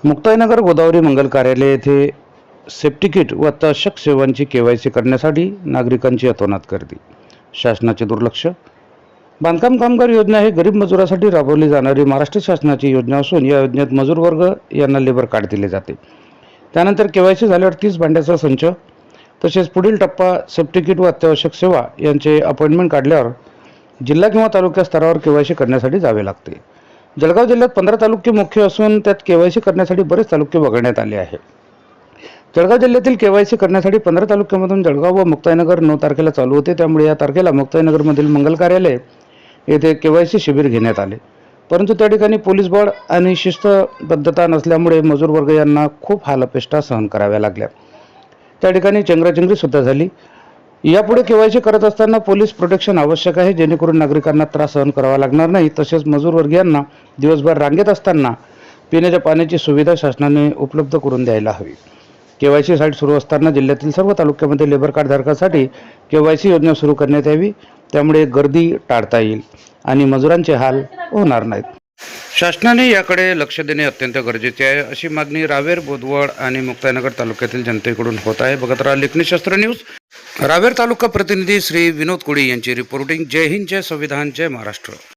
मुक्ताईनगर गोदावरी मंगल कार्यालय येथे safety kit व अत्यावश्यक सेवांची केवायसी करण्यासाठी नागरिकांची अतोनात गर्दी. शासनाचे दुर्लक्ष. बांधकाम कामगार योजना ही गरीब मजुरासाठी राबवली जाणारी महाराष्ट्र शासनाची योजना असून या योजनेत मजूर वर्ग यांना लेबर कार्ड दिले जाते. त्यानंतर केवायसी झाल्यावर 30 भांड्याचा संच तसेच पुढील टप्पा सेफ्टी किट व अत्यावश्यक सेवा यांचे अपॉइंटमेंट काढल्यावर जिल्हा किंवा तालुका स्तरावर केवायसी करण्यासाठी जावे लागते. जळगाव जिल्ह्यात 15 तालुके मुख्य असून त्यात केवायसी करण्यासाठी बरेच तालुके वगळण्यात आले आहे. जळगाव जिल्ह्यातील केवायसी करण्यासाठी 15 तालुक्यांमधून जळगाव व मुक्ताईनगर 9 तारखेला चालू होते. त्यामुळे या तारखेला मुक्ताईनगरमधील मंगल कार्यालय येथे केवायसी शिबिर घेण्यात आले. परंतु त्या ठिकाणी पोलीस बळ आणि शिस्तबद्धता नसल्यामुळे मजूर वर्ग यांना खूप हालअपेष्टा सहन कराव्या लागल्या. त्या ठिकाणी चेंगराचेंगरी सुद्धा झाली. यापुढे केवायसी करत असताना पोलीस प्रोटेक्शन आवश्यक आहे, जेणेकरून नागरिकांना त्रास सहन करावा लागणार नाही. तसेच मजूर वर्गीयांना दिवसभर रांगेत असताना पिण्याच्या पाण्याची सुविधा शासनाने उपलब्ध करून द्यायला हवी. केवायसी साईट सुरू असताना जिल्ह्यातील सर्व तालुक्यामध्ये लेबर कार्ड धारकांसाठी केवायसी योजना सुरू करण्यात यावी. त्यामुळे गर्दी टाळता येईल आणि मजुरांचे हाल होणार नाहीत. शासनाने याकडे लक्ष देणे अत्यंत गरजेचे आहे, अशी मागणी रावेर, बोदवड आणि मुक्ताईनगर तालुक्यातील जनतेकडून होत आहे. बघत राहा लेखनीशास्त्र न्यूज. रावेर तालुका प्रतिनिधी श्री विनोद कोळी यांची रिपोर्टिंग. जय हिंद, जय संविधान, जय महाराष्ट्र.